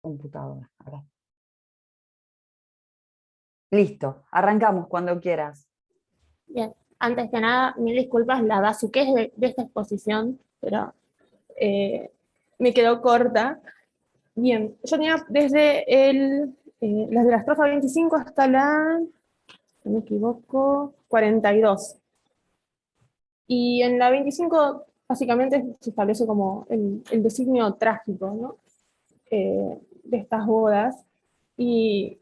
computadora. Acá. Listo, arrancamos cuando quieras. Bien, antes que nada, mil disculpas, la bazuquez de esta exposición, pero eh, me quedó corta. Bien, yo tenía desde las de la estrofa 25 hasta la, si no me equivoco, 42. Y en la 25 básicamente se establece como el designio trágico, ¿no? De estas bodas. Y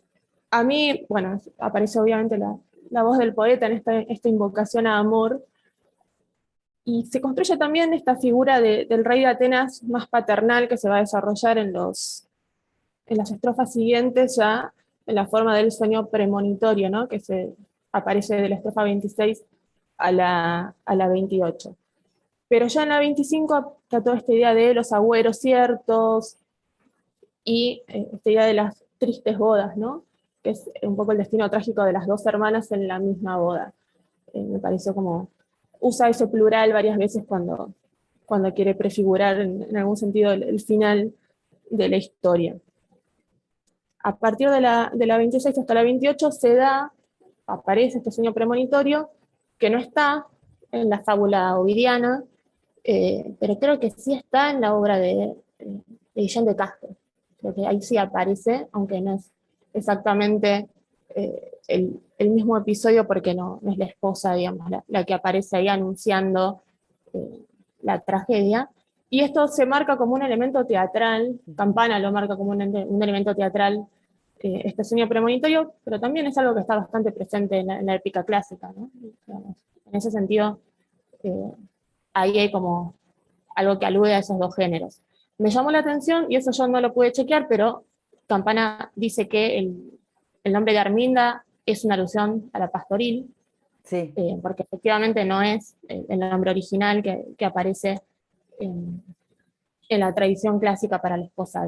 a mí, bueno, aparece obviamente la voz del poeta en esta invocación a amor, y se construye también esta figura del rey de Atenas más paternal que se va a desarrollar en las estrofas siguientes, ya en la forma del sueño premonitorio, ¿no? Que aparece de la estrofa 26 a la 28. Pero ya en la 25 está toda esta idea de los agüeros ciertos y esta idea de las tristes bodas, ¿no? Que es un poco el destino trágico de las dos hermanas en la misma boda. Me pareció como, usa ese plural varias veces cuando quiere prefigurar en algún sentido el final de la historia. A partir de la 26 hasta la 28 aparece este sueño premonitorio que no está en la fábula ovidiana, pero creo que sí está en la obra de Guillén de Castro. Creo que ahí sí aparece, aunque no es exactamente el mismo episodio, porque no es la esposa, digamos, la que aparece ahí anunciando eh, la tragedia. Y esto se marca como un elemento teatral, Campana lo marca como un elemento teatral, este sueño premonitorio, pero también es algo que está bastante presente en la épica clásica, ¿no? Digamos, en ese sentido, eh, ahí hay como algo que alude a esos dos géneros. Me llamó la atención, y eso yo no lo pude chequear, pero Campana dice que el nombre de Arminda es una alusión a la pastoril, Sí, porque efectivamente no es el nombre original que aparece en la tradición clásica para la esposa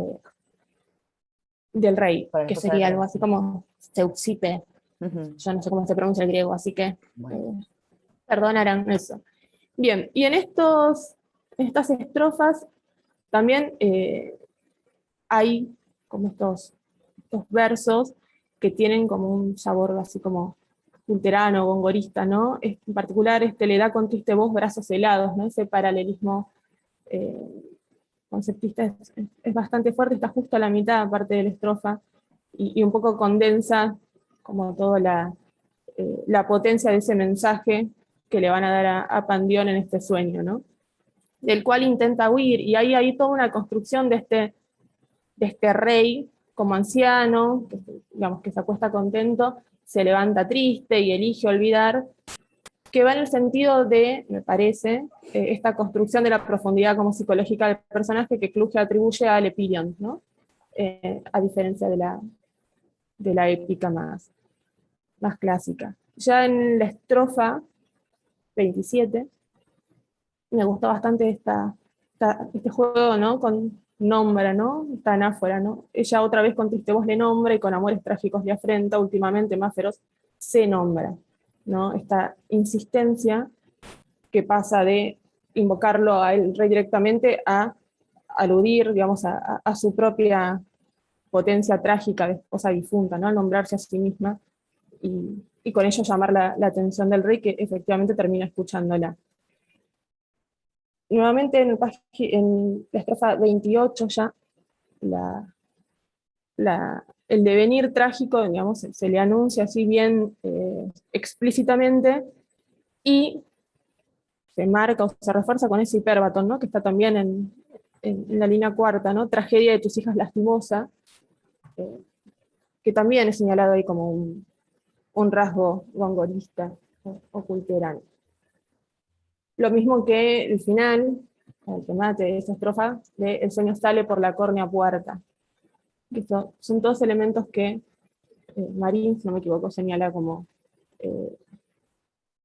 del rey, para la que esposa del sería algo rey. así como Zeuxippe. Ujú. Yo no sé cómo se pronuncia el griego, así que Bueno, perdonarán eso. Bien, y en estas estrofas también hay como estos versos que tienen como un sabor así como culterano, gongorista, ¿no? En particular le da con triste voz brazos helados, ¿no? Ese paralelismo eh, conceptista es bastante fuerte, está justo a la mitad, aparte de la estrofa, y un poco condensa como toda la potencia de ese mensaje que le van a dar a Pandión en este sueño, ¿no? Del cual intenta huir, y ahí hay toda una construcción de este rey como anciano, que, digamos, que se acuesta contento, se levanta triste y elige olvidar, que va en el sentido de, me parece, esta construcción de la profundidad como psicológica del personaje que Kluge atribuye a Lepidon, ¿no? A diferencia de la épica más clásica. Ya en la estrofa 27, me gustó bastante este juego, ¿no? Con nombra, ¿no? Esta anáfora, ¿no? Ella otra vez con triste voz le nombra y con amores trágicos le afrenta, últimamente más feroz, se nombra, ¿no? Esta insistencia que pasa de invocarlo a él rey directamente a aludir, digamos, a su propia potencia trágica de esposa difunta, ¿no? Al nombrarse a sí misma y con ello llamar la atención del rey, que efectivamente termina escuchándola. Nuevamente en la estrofa 28 ya, la, el devenir trágico, digamos, se le anuncia así bien explícitamente, y se marca o se refuerza con ese hipérbaton, ¿no? Que está también en la línea cuarta, ¿no? Tragedia de tus hijas lastimosa, eh, que también es señalado ahí como un rasgo gongorista o cultural. Lo mismo que el final, el remate de esa estrofa, de el sueño sale por la córnea puerta. Que son todos elementos que Marín, si no me equivoco, señala como eh,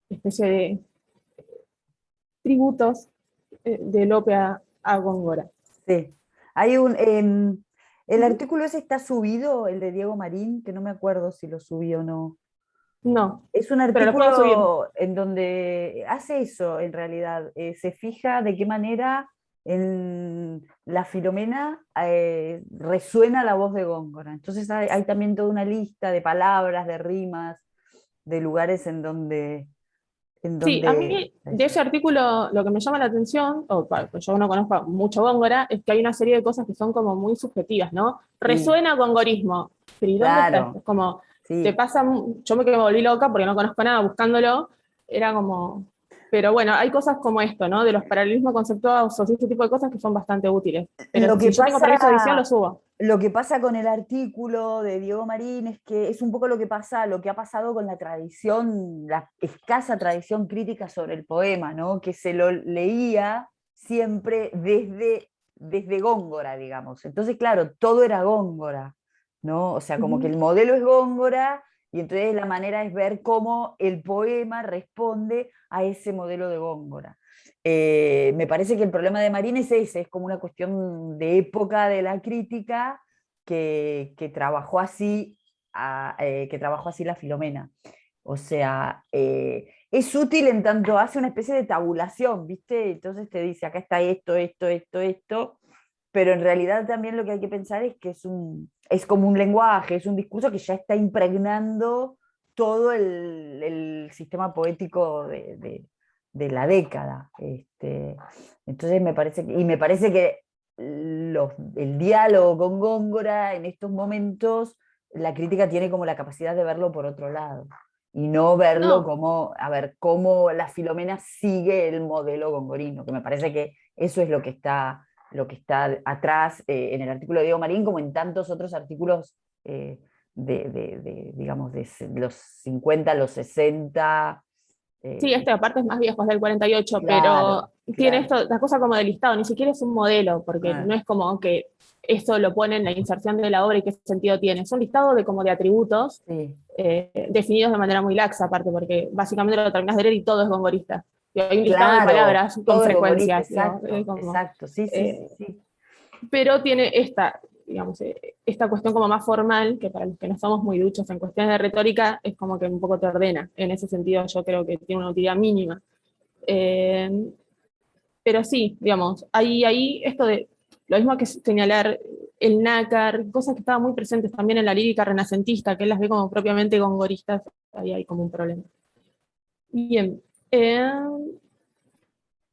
especie de tributos de Lope a Góngora. sí. Hay el Ujú. artículo ese está subido, el de Diego Marín, que no me acuerdo si lo subí o no. No, Es un pero lo puedo subir. artículo en donde hace eso, en realidad. Se fija de qué manera en la Filomena resuena la voz de Góngora. Entonces hay también toda una lista de palabras, de rimas, de lugares en Sí, a donde mí de ese artículo lo que me llama la atención, pues yo no conozco mucho Góngora, es que hay una serie de cosas que son como muy subjetivas, ¿no? sí, Resuena góngorismo, pero ¿y dónde está esto? claro, Es como, te sí. pasa, yo me volví loca porque no conozco nada buscándolo, era como, pero bueno, hay cosas como esto, ¿no? De los paralelismos conceptuales o ese tipo de cosas que son bastante útiles, pero Lo si que yo tengo permiso de edición lo pasa, subo. lo que pasa con el artículo de Diego Marín es que es un poco lo que pasa, lo que ha pasado con la tradición, la escasa tradición crítica sobre el poema, ¿no? Que se lo leía siempre desde Góngora, digamos. Entonces, claro, todo era Góngora, ¿no? O sea, como que Ujú. el modelo es Góngora y entonces la manera es ver cómo el poema responde a ese modelo de Góngora. Me parece que el problema de Marín es ese, es como una cuestión de época de la crítica que trabajó así, que trabajó así la Filomena. O sea, es útil en tanto hace una especie de tabulación, ¿viste? Entonces te dice, acá está esto, esto, esto, esto, pero en realidad también lo que hay que pensar es que es como un lenguaje, es un discurso que ya está impregnando todo el sistema poético de la década. Entonces me parece que el diálogo con Góngora en estos momentos, la crítica tiene como la capacidad de verlo por otro lado y no verlo No, como, a ver, cómo la Filomena sigue el modelo gongorino, que me parece que eso es lo que está atrás en el artículo de Diego Marín, como en tantos otros artículos digamos, de los 50 los 60. sí, eh, este aparte es más viejo, es del 48, pero claro, tiene claro. esto, la cosa como de listado, ni siquiera es un modelo, porque Ah, no es como que esto lo pone en la inserción de la obra y qué sentido tiene. Es un listado de como de atributos sí, definidos de manera muy laxa, aparte, porque básicamente lo terminas de leer y todo es gongorista. Y hay un listado de claro, palabras con todo es gongorista, frecuencias, digo, exacto, como, exacto, sí, sí, sí, eh, sí. pero tiene esta, digamos, esta cuestión como más formal, que para los que no somos muy duchos en cuestiones de retórica, es como que un poco te ordena. En ese sentido, yo creo que tiene una utilidad mínima. Eh, pero sí, digamos, hay esto de lo mismo que señalar el nácar, cosas que estaban muy presentes también en la lírica renacentista, que él las ve como propiamente gongoristas, ahí hay como un problema. Bien,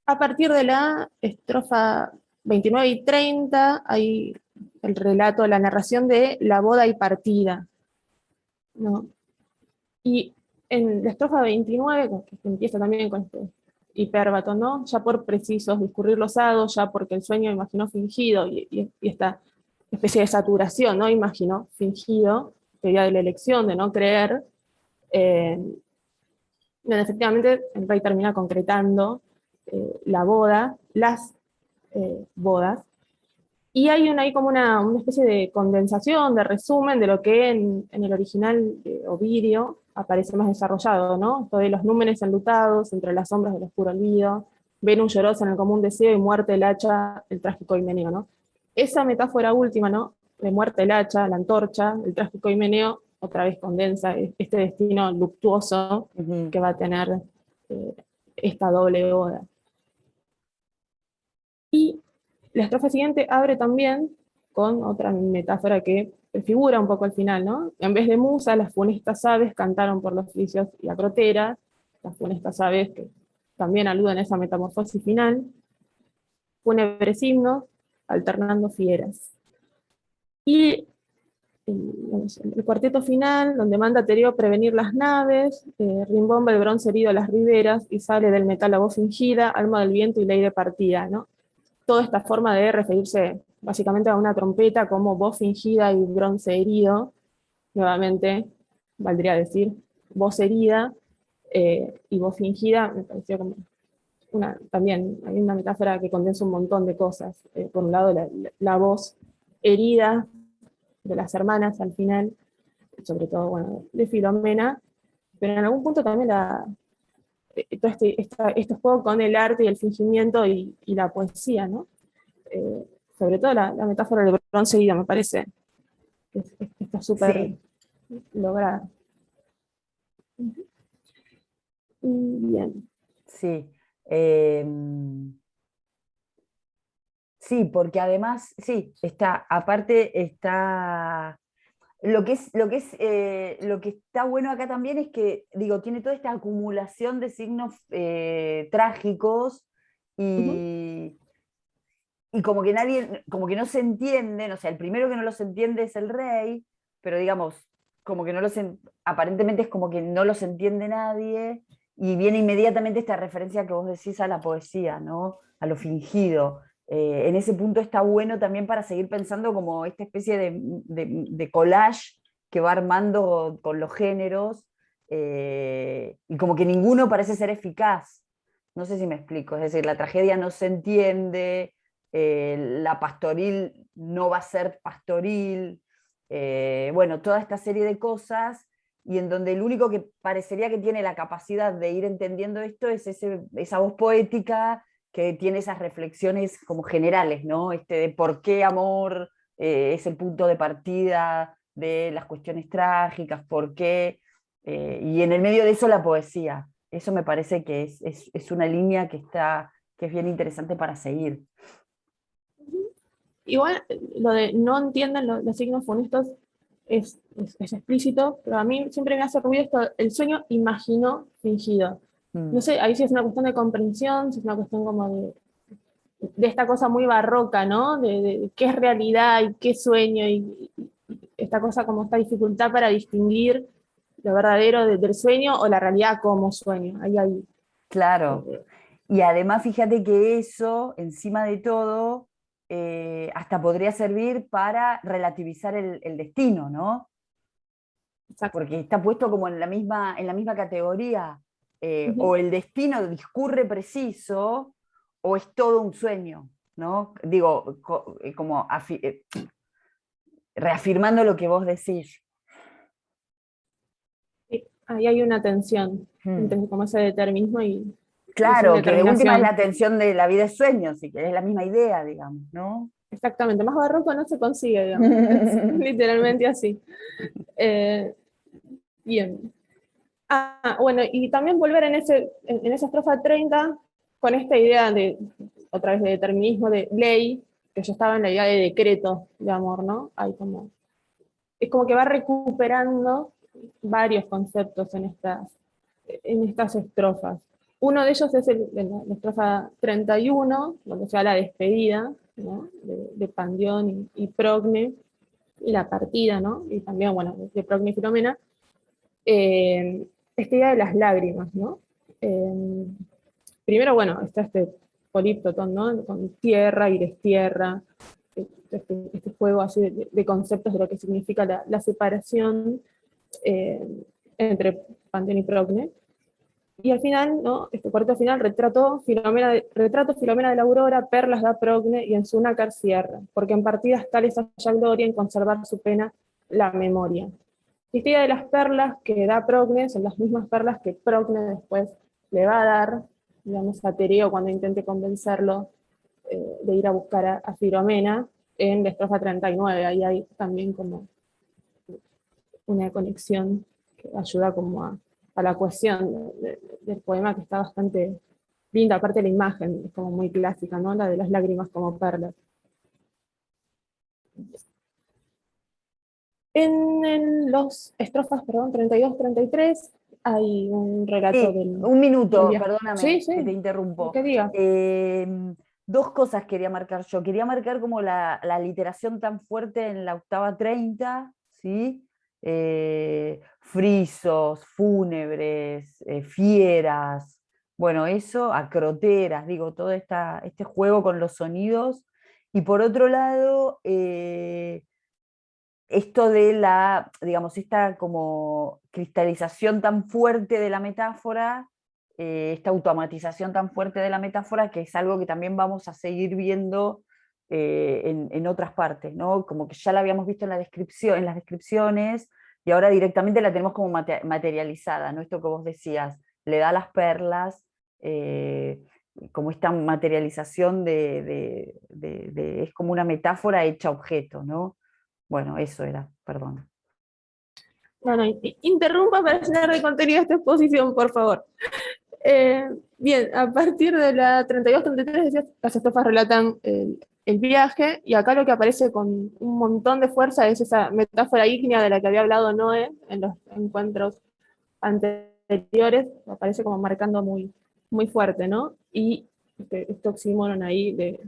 a partir de la estrofa 29 y 30 hay el relato, la narración de la boda y partida, ¿no? Y en la estrofa 29, que empieza también con este hipérbato, ¿no? Ya por precisos discurrir los hados, ya porque el sueño imaginó fingido, y esta especie de saturación, ¿no? Imaginó fingido, teoría de la elección, de no creer, eh, donde efectivamente el rey termina concretando la boda, las bodas, y hay ahí como una especie de condensación, de resumen de lo que en el original de Ovidio aparece más desarrollado, ¿no? Esto de los númenes enlutados entre las sombras del oscuro olvido, Venus llorosa en el común deseo y muerte el hacha, el trágico himeneo, ¿no? Esa metáfora última, ¿no? De muerte el hacha, la antorcha, el trágico himeneo, otra vez condensa este destino luctuoso Ujú. que va a tener eh, esta doble boda. Y la estrofa siguiente abre también con otra metáfora que figura un poco al final, ¿no? En vez de musa, las funestas aves cantaron por los fricios y acroteras, las funestas aves que también aluden a esa metamorfosis final, fúnebres himnos, alternando fieras. Y el cuarteto final, donde manda Tereo prevenir las naves, rimbomba el bronce herido a las riberas y sale del metal la voz fingida, alma del viento y ley de partida, ¿no? Toda esta forma de referirse básicamente a una trompeta como voz fingida y bronce herido, nuevamente valdría decir voz herida y voz fingida, me pareció como también hay una metáfora que condensa un montón de cosas. Por un lado, la voz herida de las hermanas al final, sobre todo bueno, de Filomena, pero en algún punto también todo este juego con el arte y el fingimiento y la poesía, ¿no? Eh, sobre todo la metáfora del bronce herido, me parece que está súper Sí, lograda. Bien. sí. Em, Sí, porque además, sí, está, aparte está, lo que está bueno acá también es que, digo, tiene toda esta acumulación de signos trágicos Ujú. y, y como que nadie, como que no se entienden, o sea, el primero que no los entiende es el rey, pero digamos, como que no aparentemente es como que no los entiende nadie, y viene inmediatamente esta referencia que vos decís a la poesía, ¿no? A lo fingido. En ese punto está bueno también para seguir pensando como esta especie de collage que va armando con los géneros, y como que ninguno parece ser eficaz. No sé si me explico, es decir, la tragedia no se entiende, la pastoril no va a ser pastoril, bueno, toda esta serie de cosas, y en donde el único que parecería que tiene la capacidad de ir entendiendo esto es esa voz poética que tiene esas reflexiones como generales, ¿no? De por qué amor es el punto de partida de las cuestiones trágicas, por qué, y en el medio de eso la poesía. Eso me parece que es una línea que es bien interesante para seguir. Igual lo de no entienden los signos funestos es explícito, pero a mí siempre me hace ruido esto, el sueño imagino fingido. No Mm. sé, ahí sí es una cuestión de comprensión, si es una cuestión como de esta cosa muy barroca, ¿no? De qué es realidad y qué sueño, y esta cosa como esta dificultad para distinguir lo verdadero del sueño o la realidad como sueño. Ahí hay... Claro. eh, Y además fíjate que eso, encima de todo, hasta podría servir para relativizar el destino, ¿no? exacto. Porque está puesto como en la misma categoría. Ujú. O el destino discurre preciso, o es todo un sueño, ¿no? Digo, como reafirmando lo que vos decís. Sí, ahí hay una tensión Hmm. entre como ese determinismo y esa Claro, que de última es la indeterminación. atención de la vida es sueño, si querés la misma idea, digamos, ¿no? Exactamente, más barroco no se consigue, digamos. Es literalmente así. Eh, bien. Bueno, y también volver en esa estrofa 30 con esta idea de, otra vez, de determinismo, de ley, que yo estaba en la idea de decreto de amor, ¿no? Hay como, es como que va recuperando varios conceptos en estas estrofas. Uno de ellos es la estrofa 31, donde se habla de despedida, ¿no? De Pandión y Progne, y la partida, ¿no? Y también, bueno, de Progne y Filomena. Esta idea de las lágrimas, ¿no? Eh, Primero, bueno, está este políptotón, ¿no? Con tierra y destierra, este juego así de conceptos de lo que significa la separación eh, entre Panteón y Procne. Y al final, ¿no? Este cuarto final, retrato Filomena de la Aurora, perlas da Procne y en su nácar cierra, porque en partidas tales haya gloria en conservar su pena la memoria. Esta idea de las perlas que da Procne son las mismas perlas que Procne después le va a dar, digamos, a Tereo cuando intente convencerlo de ir a buscar a Filomena en la estrofa 39. Ahí hay también como una conexión que ayuda como a la cohesión del poema, que está bastante linda. Aparte la imagen es como muy clásica, ¿no? La de las lágrimas como perlas. En los estrofas, perdón, 32, 33, hay un relato Sí, del, un del minuto, viaje. Sí, perdóname que te sí, lo interrumpo. que diga. Eh, Dos cosas quería marcar yo. Quería marcar como la literación tan fuerte en la octava 30, ¿sí? Frisos, fúnebres, fieras, bueno, eso, acroteras, digo, todo este juego con los sonidos. Y por otro lado, esto de digamos, esta como cristalización tan fuerte de la metáfora, esta automatización tan fuerte de la metáfora, que es algo que también vamos a seguir viendo en otras partes, ¿no? Como que ya la habíamos visto en en las descripciones, y ahora directamente la tenemos como materializada, ¿no? Esto que vos decías, le da las perlas, eh, como esta materialización es como una metáfora hecha objeto, ¿no? Bueno, eso era, perdón. Bueno, interrumpa para llenar de contenido esta exposición, por favor. Bien, a partir de la 32-33, decías, las estrofas relatan el viaje, y acá lo que aparece con un montón de fuerza es esa metáfora ígnea de la que había hablado Noé en los encuentros anteriores, aparece como marcando muy, muy fuerte, ¿no? Y este oxímoron ahí de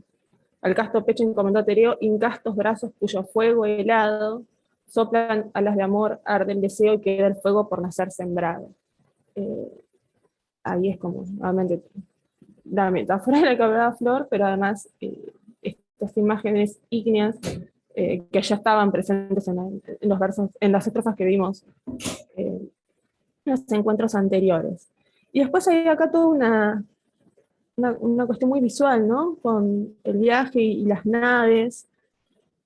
al casto pecho encomendó Tereo, incastos brazos cuyo fuego helado soplan alas de amor, arde el deseo y queda el fuego por nacer sembrado. Eh, Ahí es como, nuevamente, la metáfora de la que hablaba Flor, pero además estas imágenes ígneas que ya estaban presentes en los versos, en las estrofas que vimos en los encuentros anteriores. Y después hay acá toda una cuestión muy visual, ¿no? Con el viaje y las naves,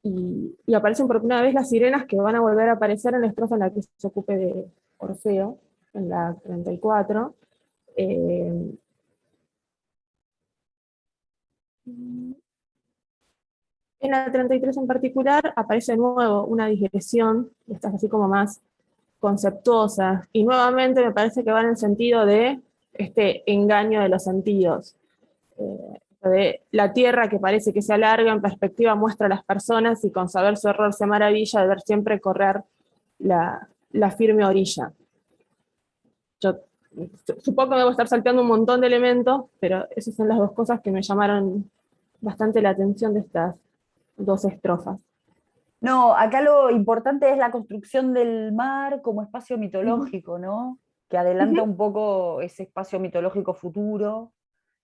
y aparecen por primera vez las sirenas que van a volver a aparecer en la estrofa en la que se ocupe de Orfeo, en la 34. Eh, En la 33 en particular aparece de nuevo una digresión, estas así como más conceptuosas, y nuevamente me parece que va en el sentido de este engaño de los sentidos, de la tierra que parece que se alarga, en perspectiva muestra a las personas y con saber su error se maravilla de ver siempre correr la firme orilla. Yo supongo que debo estar salteando un montón de elementos, pero esas son las dos cosas que me llamaron bastante la atención de estas dos estrofas. No, acá lo importante es la construcción del mar como espacio Ujú. mitológico, ¿no? Que adelanta Ujú. un poco ese espacio mitológico futuro,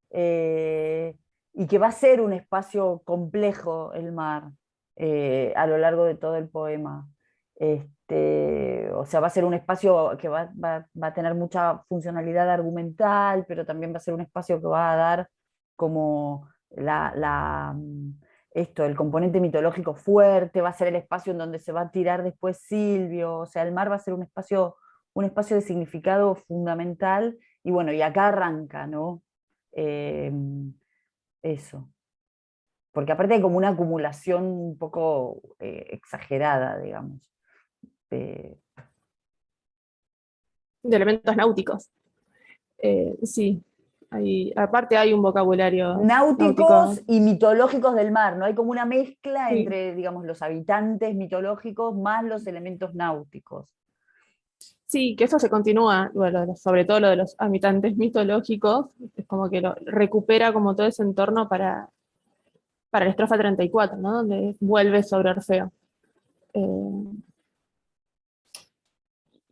eh, y que va a ser un espacio complejo el mar, a lo largo de todo el poema. O sea, va a ser un espacio que va a tener mucha funcionalidad argumental, pero también va a ser un espacio que va a dar como el componente mitológico fuerte, va a ser el espacio en donde se va a tirar después Silvio, o sea, el mar va a ser un espacio de significado fundamental, y bueno, y acá arranca, ¿no? Eh, Eso. Porque aparte hay como una acumulación un poco exagerada, digamos. de- De elementos náuticos. Sí, aparte hay un vocabulario náuticos náutico. y mitológicos del mar, ¿no? Hay como una mezcla Sí, entre, digamos, los habitantes mitológicos más los elementos náuticos. sí, que eso se continúa, bueno, sobre todo lo de los habitantes mitológicos, es como que lo recupera como todo ese entorno para la estrofa 34, ¿no? Donde vuelve sobre Orfeo. Eh,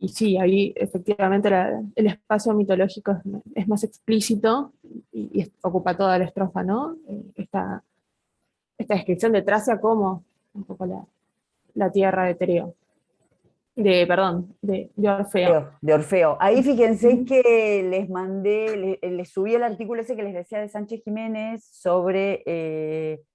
y sí, ahí efectivamente el espacio mitológico es más explícito y ocupa toda la estrofa, ¿no? Esta descripción de Tracia como un poco la tierra de Tereo, perdón, de Orfeo. De Orfeo. Ahí fíjense Ujú. que les mandé, les subí el artículo ese que les decía de Sánchez Jiménez sobre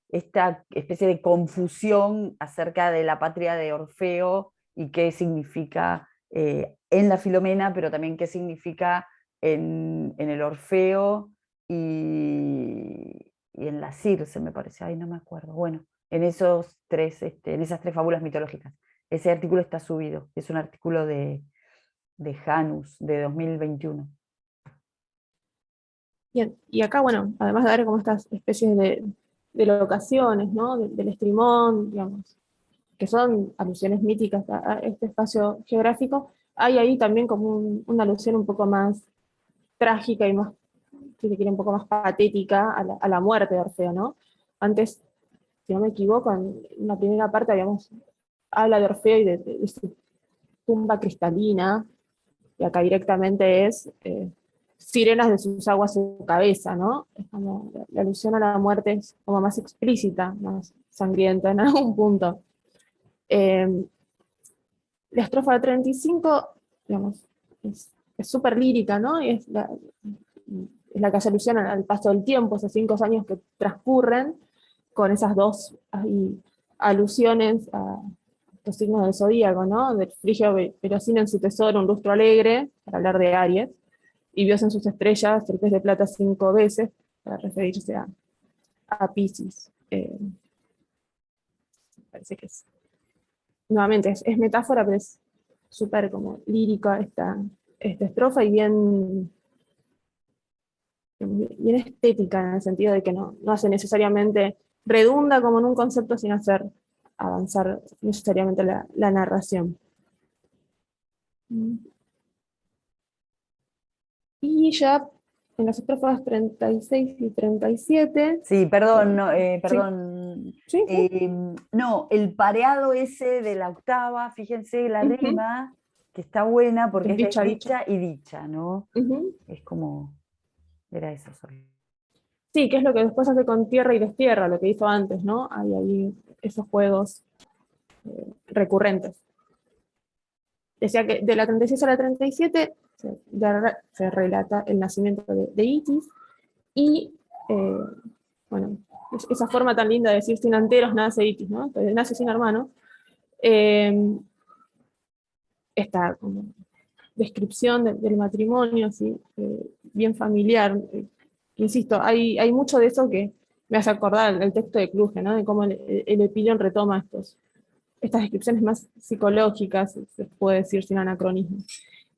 esta especie de confusión acerca de la patria de Orfeo y qué significa en la Filomena, pero también qué significa en el Orfeo y en la Circe, me parece. Ay, no me acuerdo. Bueno, en en esas tres fábulas mitológicas. Ese artículo está subido. Es un artículo de Janus de 2021. Bien, y acá, bueno, además de dar como estas especies de locaciones, ¿no? Del estrimón, digamos, que son alusiones míticas a este espacio geográfico, hay ahí también como una alusión un poco más trágica y más, si se quiere, un poco más patética a la muerte de Orfeo, ¿no? Antes, si no me equivoco, en la primera parte habla de Orfeo y de su tumba cristalina, y acá directamente es sirenas de sus aguas en su cabeza, ¿no? Es como la alusión a la muerte es como más explícita, más sangrienta en algún punto. Eh, la estrofa 35, digamos, es súper lírica, ¿no? Y es la que hace alusión al paso del tiempo, esos 5 años que transcurren, con esas dos alusiones a los signos del zodíaco, ¿no? Del frigio Perosino en su tesoro, un lustro alegre, para hablar de Aries, y vio en sus estrellas el pez de plata 5 veces, para referirse a Pisces. Parece que nuevamente, es metáfora, pero es súper como lírica esta estrofa y bien estética, en el sentido de que no hace necesariamente redunda como en un concepto sin hacer avanzar necesariamente la narración. Y ya en las estrofas 36 y 37. Sí, perdón, Sí, perdón. sí, sí. No, el pareado ese de la octava, fíjense la Ujú. rima, que está buena porque es Dicha, dicha. desdicha y dicha, ¿no? Ujú. Es como, era eso solo. Sí, que es lo que después hace con tierra y destierra, lo que hizo antes, ¿no? Hay ahí esos juegos recurrentes. Decía que de la 36 a la 37 se relata el nacimiento de Itis y, eh, bueno, esa forma tan linda de decir sin anteros nace Itis, ¿no? Entonces, nace sin hermano. Eh, esta como descripción del matrimonio, ¿sí? Bien familiar. Insisto, hay mucho de eso que me hace acordar el texto de Kluge, ¿no? De cómo el Epilión retoma estas descripciones más psicológicas, se puede decir sin anacronismo.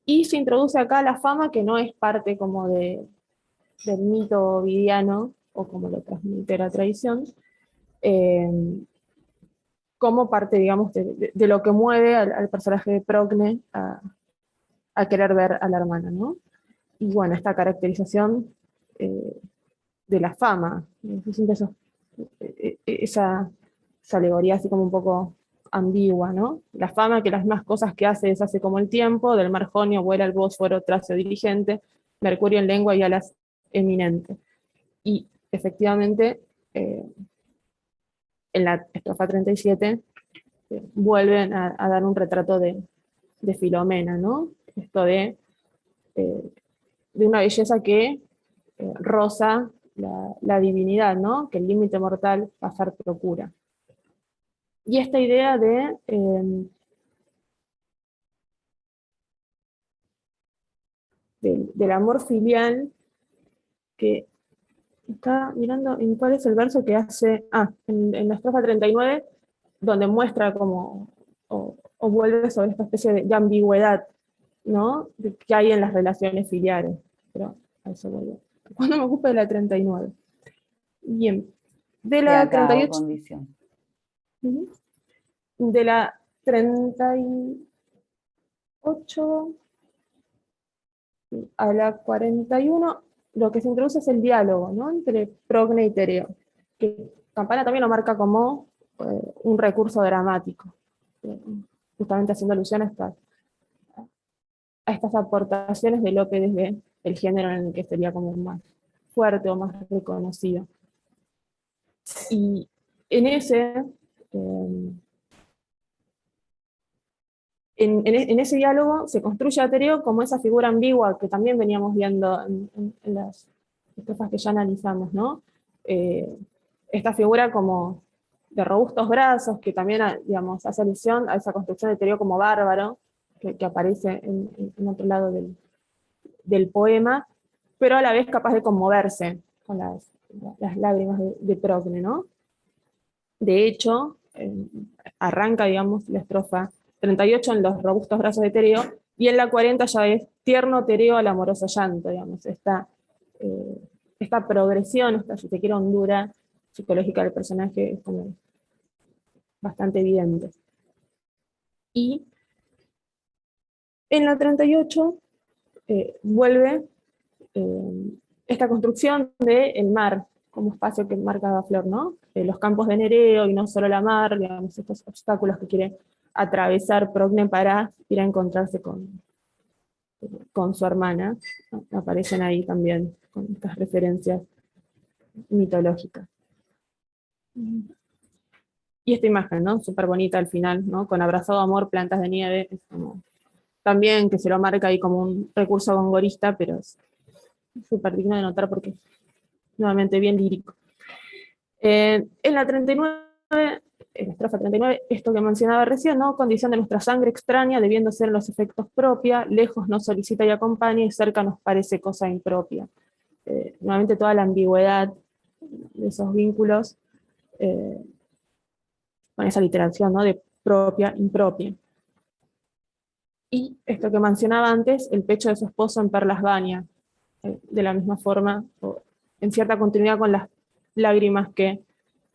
Y se introduce acá la fama, que no es parte como del mito ovidiano, o como lo transmite la tradición, eh, como parte, digamos, de lo que mueve al personaje de Procne a querer ver a la hermana, ¿no? Y bueno, esta caracterización eh, de la fama, esa, esa alegoría así como un poco ambigua, ¿no? La fama que las mismas cosas que hace deshace como el tiempo, del mar Jonio vuela el Bósforo tracio dirigente, Mercurio en lengua y alas eminente. Y efectivamente, en la estrofa 37, vuelven a dar un retrato de Filomena, ¿no? Esto eh, de una belleza que roza la divinidad, ¿no? Que el límite mortal pasar procura. Y esta idea del amor filial, que está mirando en cuál es el verso que hace, en la estrofa 39, donde muestra como, o vuelve sobre esta especie de ambigüedad, ¿no? Que hay en las relaciones filiales. Pero a eso voy. Cuando me ocupe de la 39. Bien, de Y la acá treinta y hago ocho condición. de la 38 a la 41, lo que se introduce es el diálogo, ¿no? Entre Procne y Tereo, que Campana también lo marca como un recurso dramático, eh, justamente haciendo alusión a estas aportaciones de Lope desde el género en el que sería como más fuerte o más reconocido. Y en eh, en ese diálogo se construye a Tereo como esa figura ambigua que también veníamos viendo en las cosas que ya analizamos, ¿no? Eh, esta figura como de robustos brazos, que también, digamos, hace alusión a esa construcción de Tereo como bárbaro, que aparece en otro lado del poema, pero a la vez capaz de conmoverse con las lágrimas de Procne, ¿no? De hecho, arranca, digamos, la estrofa 38 en los robustos brazos de Tereo, y en la 40 ya es tierno Tereo al amoroso llanto, digamos, eh, esta progresión, esta, si te quiero, hondura psicológica del personaje es como bastante evidente. Y en la 38 vuelve esta construcción del mar como espacio que marca Flor, ¿no? Los campos de Nereo y no solo la mar, digamos, estos obstáculos que quiere atravesar Procne para ir a encontrarse con su hermana, ¿no? Aparecen ahí también con estas referencias mitológicas. Y esta imagen, ¿no? Súper bonita al final, ¿no? Con abrazado amor, plantas de nieve, es como, también que se lo marca ahí como un recurso gongorista, pero es súper digno de notar porque es nuevamente bien lírico. En la 39, en la estrofa 39, esto que mencionaba recién, ¿no? Condición de nuestra sangre extraña, debiendo ser los efectos propia, lejos nos solicita y acompaña, y cerca nos parece cosa impropia. Nuevamente toda la ambigüedad de esos vínculos, eh, con esa literación, ¿no? De propia, impropia. Y esto que mencionaba antes, el pecho de su esposo en perlas baña, de la misma forma, o en cierta continuidad con las lágrimas que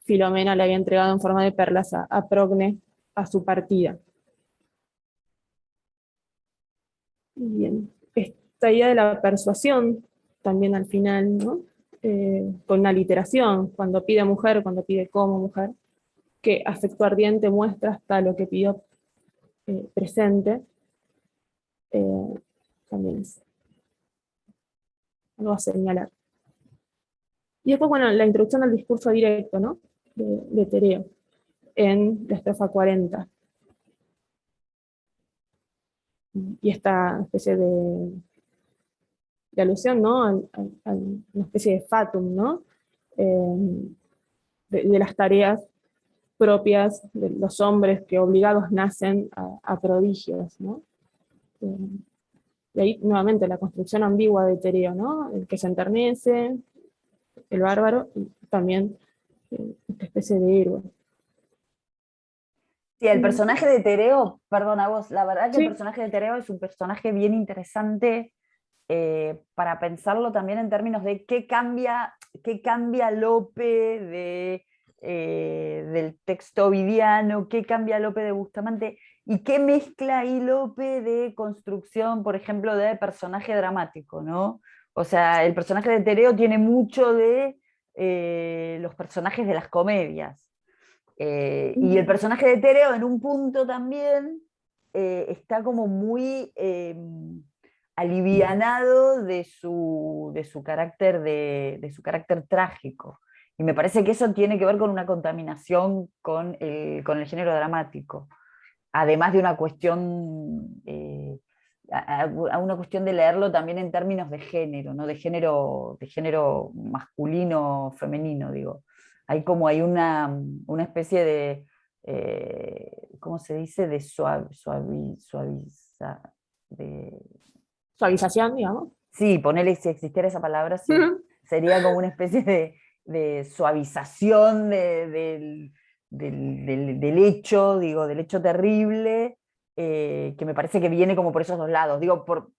Filomena le había entregado en forma de perlas a Procne a su partida. Bien, esta idea de la persuasión, también al final, ¿no? Con una literación, cuando pide mujer, cuando pide como mujer, que afecto ardiente muestra hasta lo que pidió presente, también es algo a señalar. Y después, bueno, la introducción al discurso directo, ¿no? De Tereo, en la estrofa 40. Y esta especie de alusión, ¿no? A una especie de fatum, ¿no? De las tareas propias de los hombres que obligados nacen a prodigios, ¿no? Y ahí nuevamente la construcción ambigua de Tereo, ¿no? El que se enternece, el bárbaro, y también esta especie de héroe. Sí, el personaje de Tereo, perdona vos, la verdad que el Sí, personaje de Tereo es un personaje bien interesante para pensarlo también en términos de qué cambia Lope del texto ovidiano, qué cambia Lope de Bustamante y qué mezcla ahí Lope de construcción, por ejemplo, de personaje dramático, ¿no? O sea, el personaje de Tereo tiene mucho de los personajes de las comedias. Y el personaje de Tereo en un punto también está como muy alivianado de su carácter trágico. Y me parece que eso tiene que ver con una contaminación con el género dramático, además de una cuestión, a una cuestión de leerlo también en términos de género, ¿no? De género masculino, femenino, digo. Hay una especie de, ¿cómo se dice? De suaviza, de, suavización, digamos. sí, ponele si existiera esa palabra, sí. Sería como una especie de suavización del hecho, digo, del hecho terrible, que me parece que viene como por esos dos lados, digo, por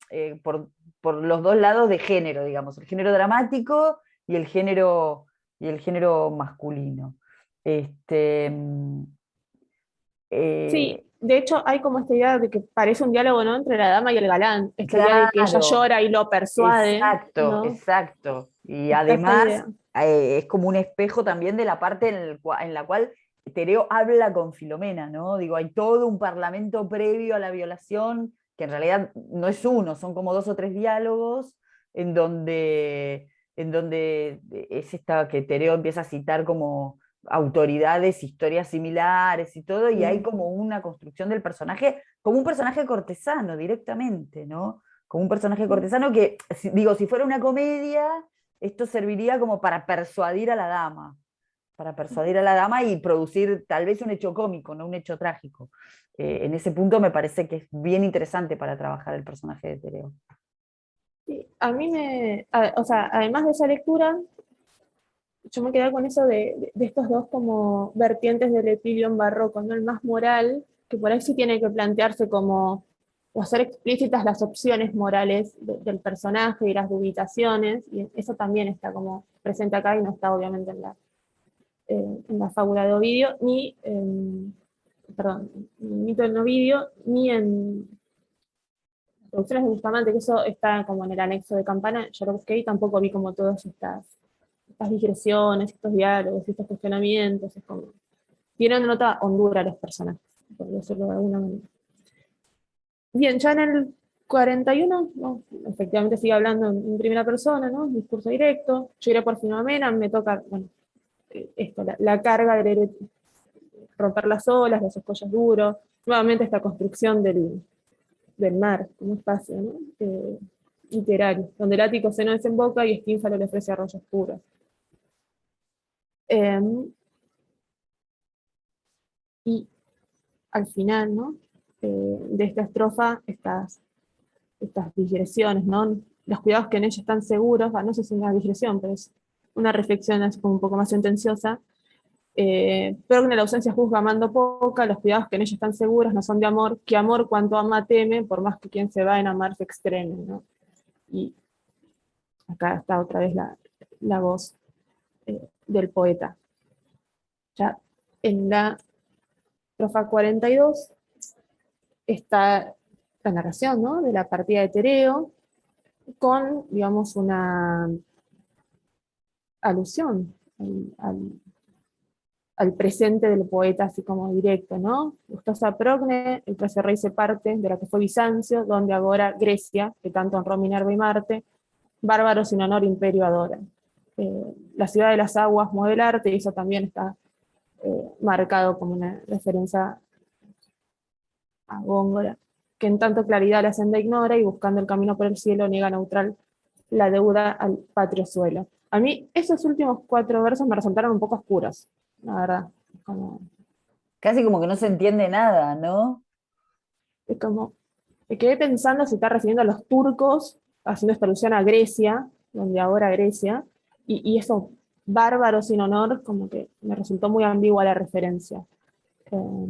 los dos lados de género, digamos, el género dramático y el género masculino. Este, eh, Sí, de hecho hay como esta idea de que parece un diálogo, ¿no? Entre la dama y el galán, esta idea de que ella claro, llora y lo persuade, exacto, ¿no? exacto. Y Está esta además idea. es como un espejo también de la parte en la cual Tereo habla con Filomena, ¿no? Digo, hay todo un parlamento previo a la violación, que en realidad no es uno, son como dos o tres diálogos en donde es esta que Tereo empieza a citar como autoridades, historias similares y todo, y hay como una construcción del personaje como un personaje cortesano directamente, ¿no? Como un personaje cortesano que, digo, si fuera una comedia, esto serviría como para persuadir a la dama y producir tal vez un hecho cómico, no un hecho trágico. En ese punto me parece que es bien interesante para trabajar el personaje de Tereo. Sí, a mí o sea, además de esa lectura, yo me quedé con eso de estos dos como vertientes del Epilion barroco, ¿no? El más moral, que por ahí sí tiene que plantearse como, o hacer explícitas las opciones morales del personaje y las dubitaciones, y eso también está como presente acá y no está obviamente en la fábula de Ovidio, ni perdón, en el mito de Ovidio, ni en las producciones de Bustamante, que eso está como en el anexo de Campana, yo lo busqué y tampoco vi como todas estas digresiones, estos diálogos, estos cuestionamientos, es como, tienen una nota hondura los personajes, por decirlo de alguna manera. Bien, ya en el 41, ¿no? Efectivamente sigue hablando en primera persona, ¿no? Discurso directo, yo iré por Filomena, me toca, bueno, esto, la carga de romper las olas, los escollos duros, nuevamente esta construcción del mar como espacio, ¿no? Literario, donde el ático se no desemboca y Estínfalo le ofrece arroyos puros. Y al final, ¿no? De esta estrofa, estas digresiones, ¿no? Los cuidados que en ella están seguros, no sé si es una digresión, pero es una reflexión así como un poco más sentenciosa, pero en la ausencia juzga amando poca, los cuidados que en ella están seguros no son de amor, que amor cuanto ama teme, por más que quien se va en amar se extreme, ¿no? Y acá está otra vez la voz del poeta. Ya en la estrofa 42 está la narración, ¿no?, de la partida de Tereo, con, digamos, una alusión al presente del poeta, así como directo, ¿no? Gustosa progne, el trece rey se parte de la que fue Bizancio, donde ahora Grecia, que tanto honró Minerva y Marte, bárbaro sin honor imperio adora. La ciudad de las aguas mueve el arte, y eso también está marcado como una referencia a Góngora, que en tanto claridad la senda ignora, y buscando el camino por el cielo niega neutral la deuda al patrio suelo. A mí esos últimos 4 versos me resultaron un poco oscuros, la verdad. Como, Casi como que no se entiende nada, ¿no? es como, me quedé pensando si está refiriendo a los turcos, haciendo esta alusión a Grecia, donde ahora Grecia, y eso, bárbaro sin honor, como que me resultó muy ambigua la referencia. Lo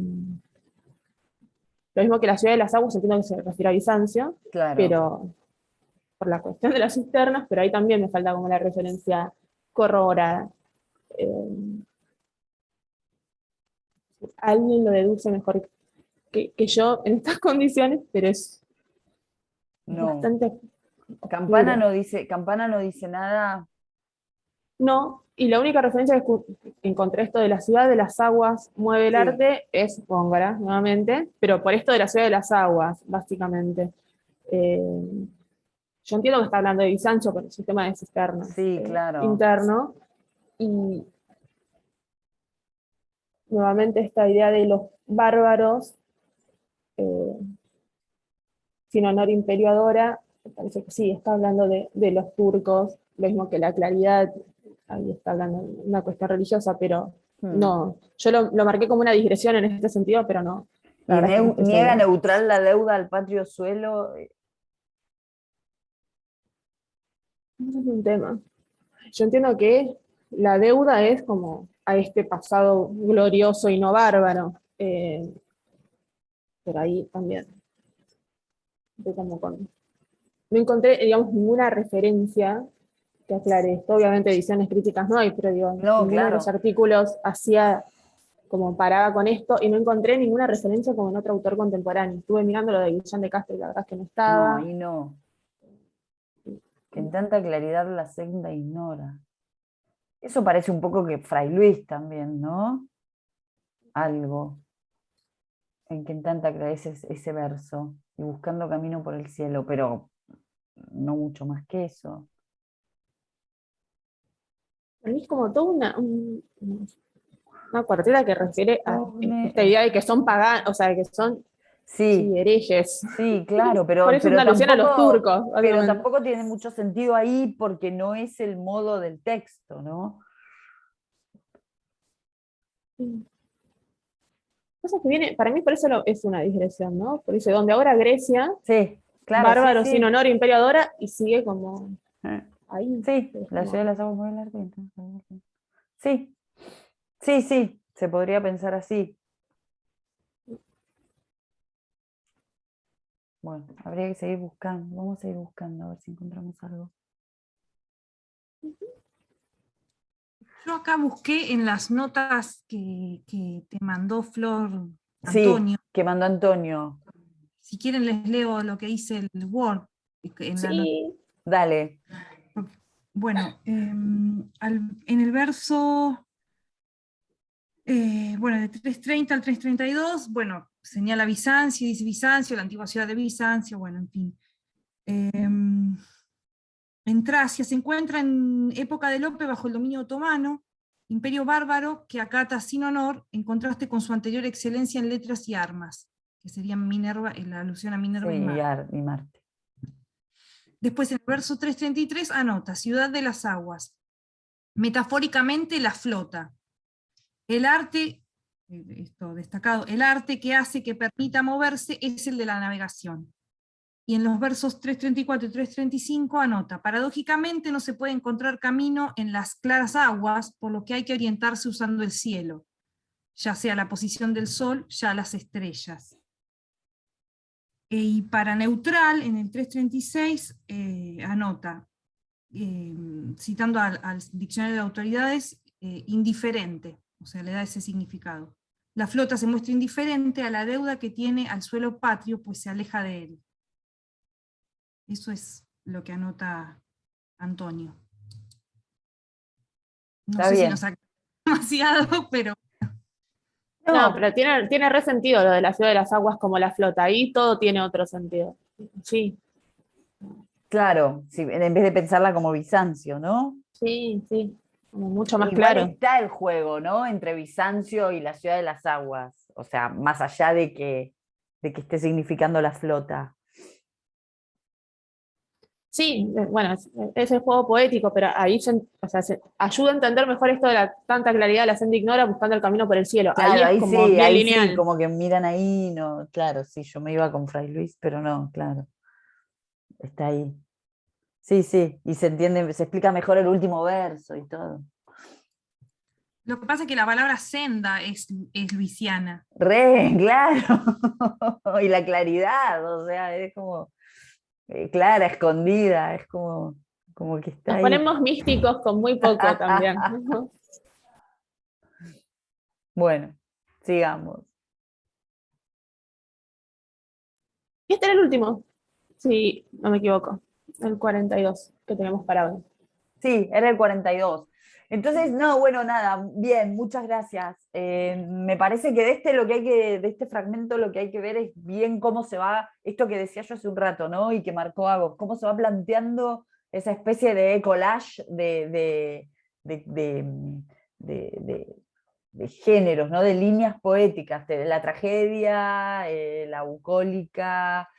mismo que la ciudad de las aguas, entiendo que se refiere a Bizancio, Claro. pero por la cuestión de las cisternas, pero ahí también me falta como la referencia corroborada. Eh, Alguien lo deduce mejor que yo en estas condiciones, pero es No. bastante Campana oscuro. no dice, Campana no dice nada. No, y la única referencia que encontré, esto de la ciudad de las aguas mueve el Sí. arte, es Góngora, nuevamente, pero por esto de la ciudad de las aguas, básicamente. Eh, yo entiendo que está hablando de Bizancio por el sistema de cisternas Sí, claro. interno, y nuevamente esta idea de los bárbaros, eh, sin honor imperio adora, me parece que sí, está hablando de los turcos, lo mismo que la claridad, ahí está hablando de una cuestión religiosa, pero Hmm. no, yo lo marqué como una digresión en este sentido, pero no, la Y verdad es que no estoy niega segura. neutral la deuda al patrio suelo. Ese es un tema. Yo entiendo que la deuda es como a este pasado glorioso y no bárbaro, pero ahí también, como no encontré, digamos, ninguna referencia que aclare esto. Obviamente ediciones críticas no hay, pero digo, No, ninguno de los claro. artículos hacía como paraba con esto, y no encontré ninguna referencia como en otro autor contemporáneo. Estuve mirando lo de Guillén de Castro y la verdad es que no No, estaba. ahí no. Que en tanta claridad la senda ignora. Eso parece un poco que Fray Luis también, ¿no? Algo. En que en tanta claridad ese verso. Y buscando camino por el cielo, pero no mucho más que eso. A mí es como toda una cuarteta que refiere a esta idea de que son paganos, o sea, de que son, sí, Sí, herejes. sí, claro, Por eso es una alusión a los turcos, pero básicamente. tampoco tiene mucho sentido ahí porque no es el modo del texto, ¿no? Cosas que viene, para mí por eso es una digresión, ¿no? Por eso, donde ahora Grecia, Sí, claro, sí, bárbaro sin sí. honor, imperio adora, y sigue como Eh, ahí. Sí, Es la ciudad como, de las aguas mueve el arte, entonces. Sí, sí, sí, se podría pensar así. Bueno, habría que seguir buscando. Vamos a seguir buscando a ver si encontramos algo. Yo acá busqué en las notas que te mandó Flor Sí, Antonio. que mandó Antonio. Si quieren les leo lo que dice el Word en la nota. sí, Dale. Bueno, en el verso, bueno, de 330 al 332, bueno, señala Bizancio, dice Bizancio, la antigua ciudad de Bizancio, bueno, en fin. En Tracia se encuentra en época de Lope bajo el dominio otomano, imperio bárbaro que acata sin honor, en contraste con su anterior excelencia en letras y armas, que sería Minerva, en la alusión a Sí, Minerva y Marte. y Marte. Después en el verso 333 anota, ciudad de las aguas, metafóricamente la flota. El arte, esto destacado, el arte que hace que permita moverse es el de la navegación. Y en los versos 334 y 335 anota, paradójicamente no se puede encontrar camino en las claras aguas, por lo que hay que orientarse usando el cielo, ya sea la posición del sol, ya las estrellas. Y para neutral, en el 336, anota, citando al diccionario de autoridades, indiferente, o sea, le da ese significado. La flota se muestra indiferente a la deuda que tiene al suelo patrio, pues se aleja de él. Eso es lo que anota Antonio. No Está sé si bien. nos ha demasiado, pero No, No, pero tiene re sentido lo de la ciudad de las aguas como la flota. Ahí todo tiene otro sentido. Sí, claro, sí, en vez de pensarla como Bizancio, ¿no? sí, sí. Como mucho más Igual claro. está el juego, ¿no? Entre Bizancio y la ciudad de las aguas. O sea, más allá de que esté significando la flota. Sí, bueno, es el juego poético, pero ahí o sea, se ayuda a entender mejor esto de la tanta claridad, la senda ignora buscando el camino por el cielo. Ahí es como bien Ahí sí, lineal. como que miran ahí, no, claro, sí, yo me iba con Fray Luis, pero no, claro, está ahí. Sí, sí, y se entiende, se explica mejor el último verso y todo. lo que pasa es que la palabra senda es luisiana. Re, claro. Y la claridad, o sea, es como clara, escondida, es como que está Nos ahí. ponemos místicos con muy poco también. Bueno, sigamos. Y este era el último, si no me equivoco, el 42 que tenemos para hoy. Sí, era el 42. Entonces, no, bueno, nada, bien, muchas gracias. Me parece que de de este fragmento lo que hay que ver es bien cómo se va, esto que decía yo hace un rato, ¿no? Y que marcó Agos, cómo se va planteando esa especie de collage de, de- de- de géneros, ¿no? De líneas poéticas, de la tragedia, la bucólica,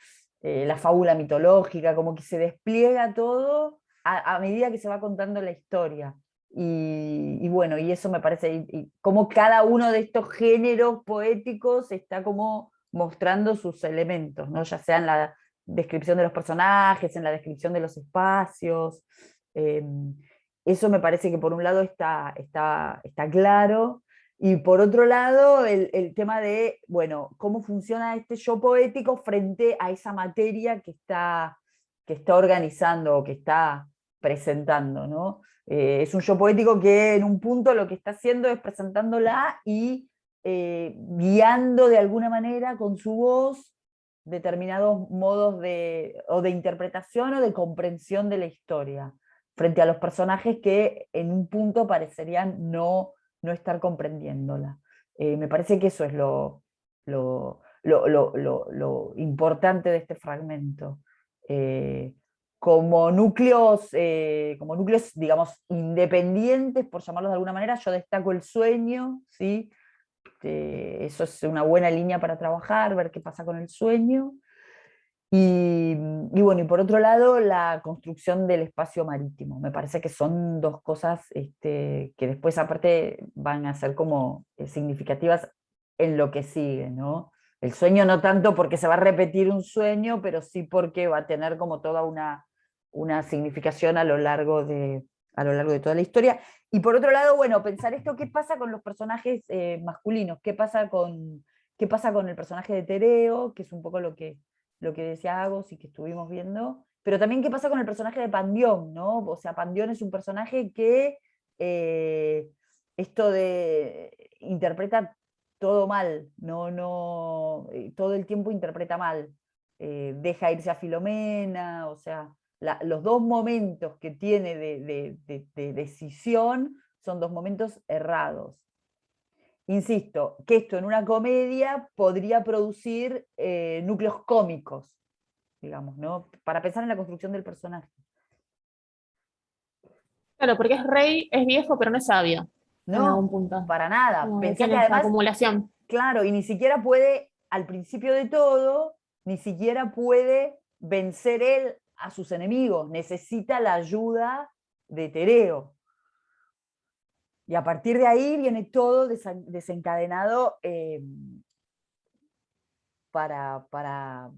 la fábula mitológica, como que se despliega todo a medida que se va contando la historia. Y bueno, y eso me parece, y como cada uno de estos géneros poéticos está como mostrando sus elementos, ¿no? Ya sea en la descripción de los personajes, en la descripción de los espacios. eh, Eso me parece que por un lado está claro, y por otro lado el tema de, bueno, cómo funciona este yo poético frente a esa materia que está organizando o que está presentando, ¿no? Es un yo poético que en un punto lo que está haciendo es presentándola y guiando de alguna manera con su voz determinados modos o de interpretación o de comprensión de la historia, frente a los personajes que en un punto parecerían no estar comprendiéndola. Me parece que eso es lo importante de este fragmento. Eh, como núcleos, digamos, independientes, por llamarlos de alguna manera, yo destaco el sueño, ¿sí? Eso es una buena línea para trabajar, ver qué pasa con el sueño. Y bueno, y por otro lado, la construcción del espacio marítimo. Me parece que son dos cosas que después aparte van a ser como significativas en lo que sigue, ¿no? El sueño no tanto porque se va a repetir un sueño, pero sí porque va a tener como toda una significación a lo largo de toda la historia. Y por otro lado, bueno, pensar esto, ¿qué pasa con los personajes masculinos? Qué pasa con el personaje de Tereo? Que es un poco lo que decía Agos y que estuvimos viendo, pero también qué pasa con el personaje de Pandión, ¿no? O sea, Pandión es un personaje que esto de interpreta todo mal, todo el tiempo interpreta mal, deja irse a Filomena, o sea, los dos momentos que tiene de decisión son dos momentos errados. Insisto, que esto en una comedia podría producir núcleos cómicos, digamos, ¿no? Para pensar en la construcción del personaje. Claro, porque es rey, es viejo, pero no es sabio en algún No, punto. para nada. Como que Pensá que tiene esa además, acumulación. claro, y ni siquiera puede, al principio de todo, ni siquiera puede vencer él a sus enemigos. Necesita la ayuda de Tereo. Y a partir de ahí viene todo desencadenado para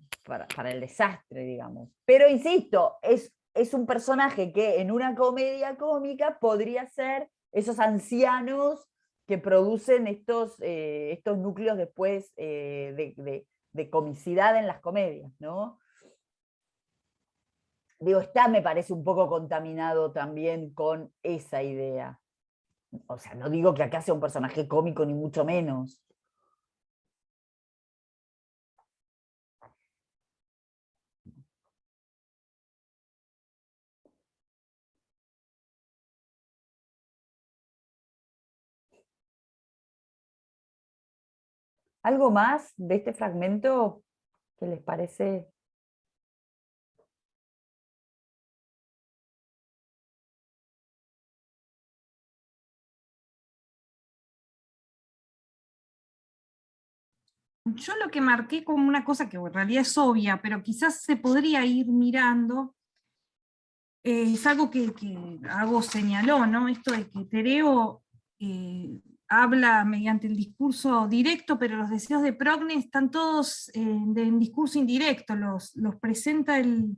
el desastre, digamos. Pero insisto, es un personaje que en una comedia cómica podría ser esos ancianos que producen estos núcleos después de comicidad en las comedias, ¿no? Digo, me parece un poco contaminado también con esa idea. O sea, no digo que acá sea un personaje cómico, ni mucho menos. ¿Algo más de este fragmento que les parece? Yo lo que marqué como una cosa que en realidad es obvia, pero quizás se podría ir mirando, es algo que Agos señaló, ¿no? Esto de que Tereo habla mediante el discurso directo, pero los deseos de Progne están todos en discurso indirecto, los presenta el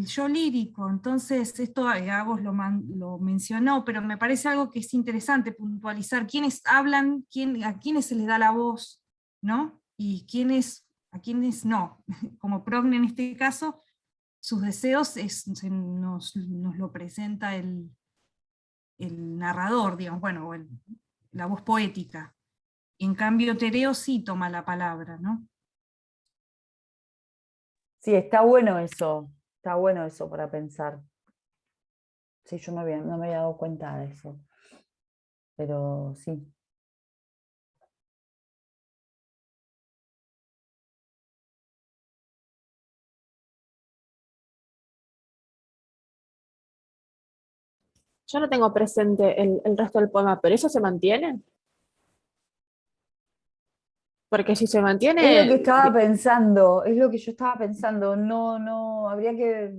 yo lírico. Entonces, esto Agos lo mencionó, pero me parece algo que es interesante puntualizar. ¿Quiénes hablan? ¿A quiénes se les da la voz? ¿No? Y a quiénes no. Como Progne en este caso, sus deseos nos lo presenta el narrador, digamos, bueno, o la voz poética. Y en cambio Tereo sí toma la palabra, ¿no? Sí, está bueno eso para pensar. Sí, yo no me había dado cuenta de eso, pero sí. Yo no tengo presente el resto del poema, pero ¿eso se mantiene? Porque si se Es lo que mantiene, estaba pensando, es lo que yo estaba pensando. No, habría que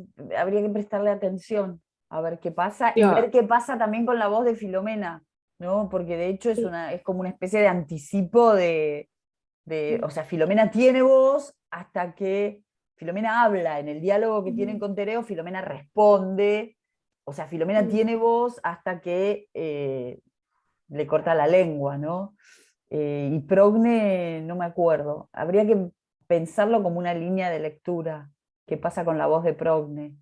prestarle atención a ver qué pasa y ver digo, qué pasa también con la voz de Filomena, ¿no? Porque de hecho sí, es como una especie de anticipo o sea, Filomena tiene voz hasta que Filomena habla. En el diálogo que tienen con Tereo, Filomena responde. O sea, Filomena tiene voz hasta que le corta la lengua, ¿no? Y Progne, no me acuerdo. Habría que pensarlo como una línea de lectura. ¿Qué pasa con la voz de Progne?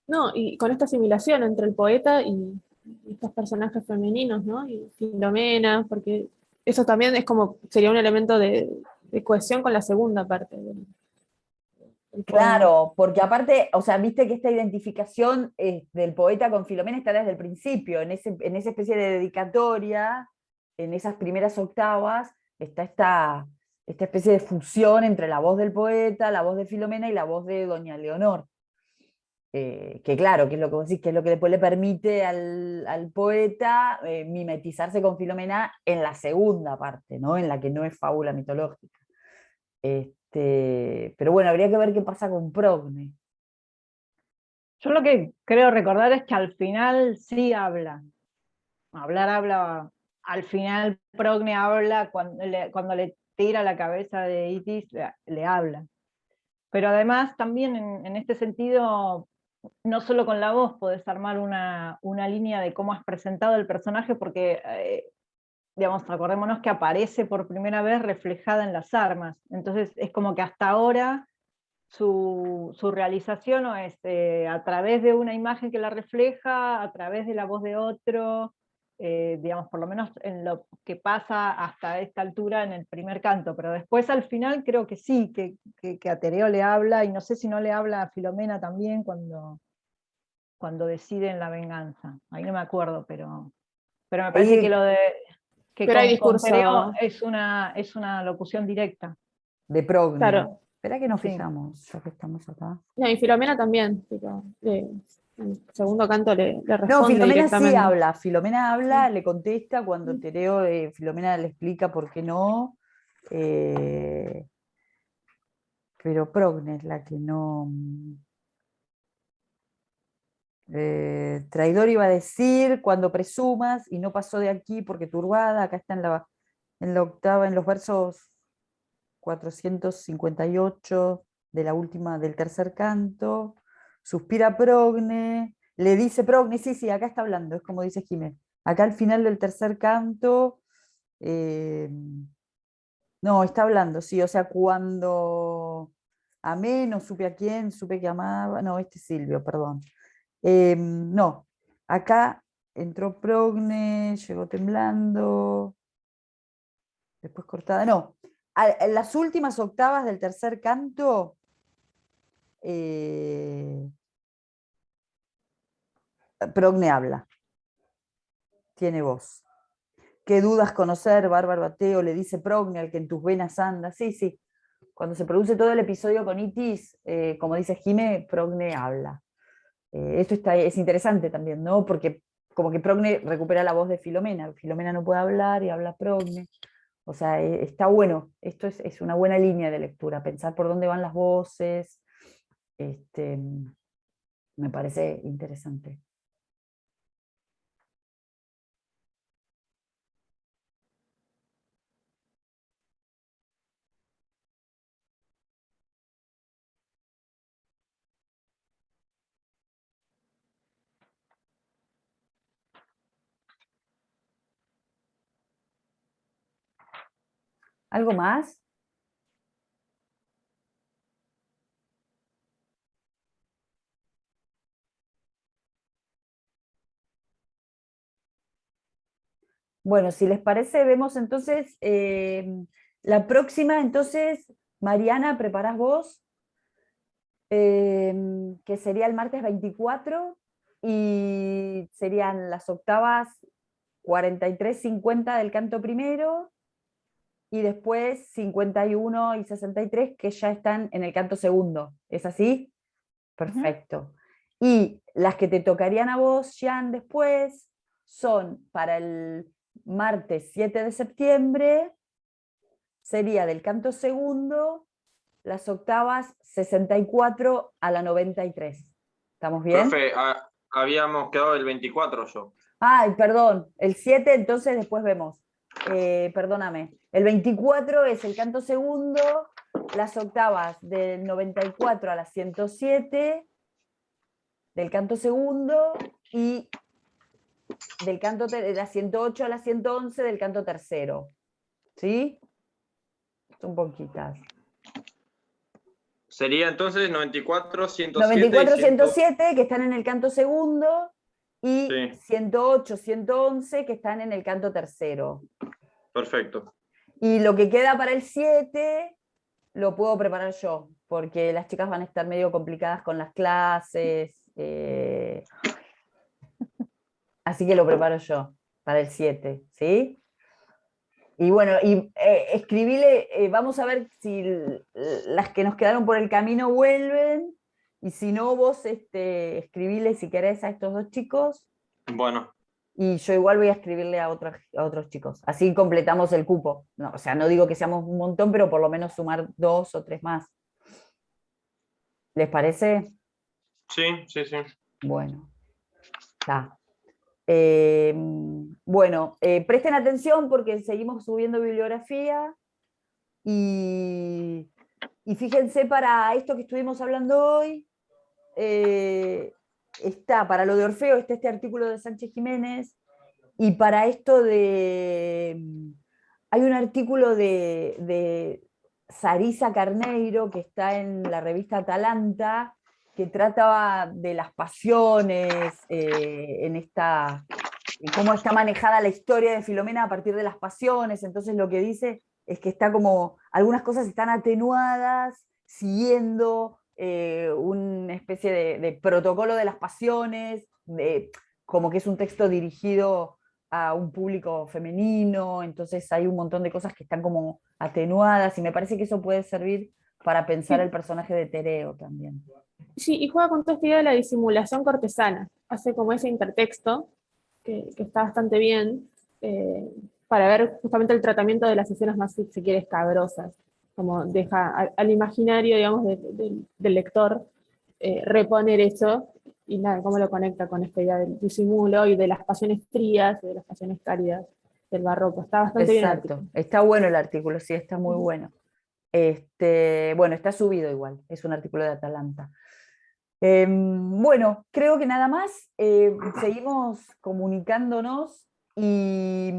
no, y con esta asimilación entre el poeta y estos personajes femeninos, ¿no? Y Filomena, porque eso también es como, sería un elemento de cohesión con la segunda parte del poema. Claro, porque aparte, o sea, viste que esta identificación del poeta con Filomena está desde el principio, en esa especie de dedicatoria, en esas primeras octavas, está esta especie de fusión entre la voz del poeta, la voz de Filomena y la voz de Doña Leonor. Que claro, que es lo que vos decís, que es lo que después le permite al poeta mimetizarse con Filomena en la segunda parte, ¿no? En la que no es fábula mitológica. Pero bueno, habría que ver qué pasa con Progne. Yo lo que creo recordar es que al final sí habla. Habla. Al final Progne habla cuando le tira la cabeza de Itis, le habla. Pero además también en este sentido, no solo con la voz podés armar una línea de cómo has presentado el personaje, porque, digamos, acordémonos que aparece por primera vez reflejada en las armas. Entonces es como que hasta ahora su realización o es a través de una imagen que la refleja, a través de la voz de otro, digamos, por lo menos en lo que pasa hasta esta altura en el primer canto, pero después al final creo que sí, que a Tereo le habla, y no sé si no le habla a Filomena también cuando deciden la venganza, ahí no me acuerdo, pero me parece que Ahí, lo de que Pero hay con Tereo discurso, es una locución directa. de Progne. claro. Espera que nos Sí. fijamos, ya que estamos acá. No, y Filomena también, tipo, en el segundo canto le No, responde Filomena sí directamente. habla, Filomena habla, le contesta cuando Tereo, Filomena le explica por qué no, eh, pero Progne es la que no. Traidor iba a decir cuando presumas y no pasó de aquí porque turbada, acá está en la octava, en los versos 458 de la última, del tercer canto, suspira Progne, le dice Progne, sí, sí, acá está hablando, es como dice Jiménez. Acá al final del tercer canto, eh, no, está hablando, sí, o sea, cuando amé, no supe a quién, supe que amaba, no, este es Silvio, perdón. No, acá entró Progne, llegó temblando, después cortada. No, en las últimas octavas del tercer canto, Progne habla, tiene voz. ¿Qué dudas conocer, bárbaro ateo? Le dice Progne al que en tus venas anda. Sí, sí. Cuando se produce todo el episodio con Itis, como dice Jime, Progne habla. Esto es interesante también, ¿no? Porque como que Progne recupera la voz de Filomena. Filomena no puede hablar y habla Progne. O sea, está bueno. Esto es una buena línea de lectura, pensar por dónde van las voces. Me parece interesante. ¿Algo más? Bueno, si les parece, vemos entonces la próxima. Entonces, Mariana, ¿preparás vos? Que sería el martes 24 y serían las octavas 43-50 del canto primero y después 51 y 63 que ya están en el canto segundo. ¿Es así? Perfecto. Y las que te tocarían a vos, Jan, después son para el martes 7 de septiembre, sería del canto segundo, las octavas 64 a la 93. ¿Estamos bien? Profe, habíamos quedado el 24 yo. Ay, perdón, el 7 entonces después vemos. Perdóname. El 24 es el canto segundo, las octavas del 94 a la 107 del canto segundo y de la 108 a la 111 del canto tercero. ¿Sí? Son poquitas. Sería entonces 94, 107 94, y 100. 107 que están en el canto segundo y Sí. 108, 111 que están en el canto tercero. Perfecto. Y lo que queda para el 7 lo puedo preparar yo, porque las chicas van a estar medio complicadas con las clases. Así que lo preparo yo para el 7, ¿sí? Y bueno, escribile, vamos a ver si las que nos quedaron por el camino vuelven, y si no, vos escribile si querés a estos dos chicos, Bueno, y yo igual voy a escribirle a otros chicos. Así completamos el cupo. No, o sea, no digo que seamos un montón, pero por lo menos sumar 2 o 3 más. ¿Les parece? sí, sí, sí. Bueno, está. Bueno, presten atención porque seguimos subiendo bibliografía y fíjense para esto que estuvimos hablando hoy, está para lo de Orfeo, está este artículo de Sánchez Jiménez, y para esto hay un artículo de Sarisa Carneiro que está en la revista Atalanta, que trataba de las pasiones, cómo está manejada la historia de Filomena a partir de las pasiones. Entonces lo que dice es que está como, algunas cosas están atenuadas, siguiendo una especie de protocolo de las pasiones, como que es un texto dirigido a un público femenino, entonces hay un montón de cosas que están como atenuadas, y me parece que eso puede servir para pensar el personaje de Tereo también. Sí, y juega con toda esta idea de la disimulación cortesana. Hace como ese intertexto que está bastante bien para ver justamente el tratamiento de las escenas más, si se quiere, escabrosas. Como deja al imaginario, digamos, del lector reponer eso y nada, cómo lo conecta con esta idea del disimulo y de las pasiones frías y de las pasiones cálidas del barroco. Está bastante bien el Exacto, artículo. está bueno el artículo, sí, está muy bueno. Bueno, está subido igual, es un artículo de Atalanta. Bueno, creo que nada más, seguimos comunicándonos y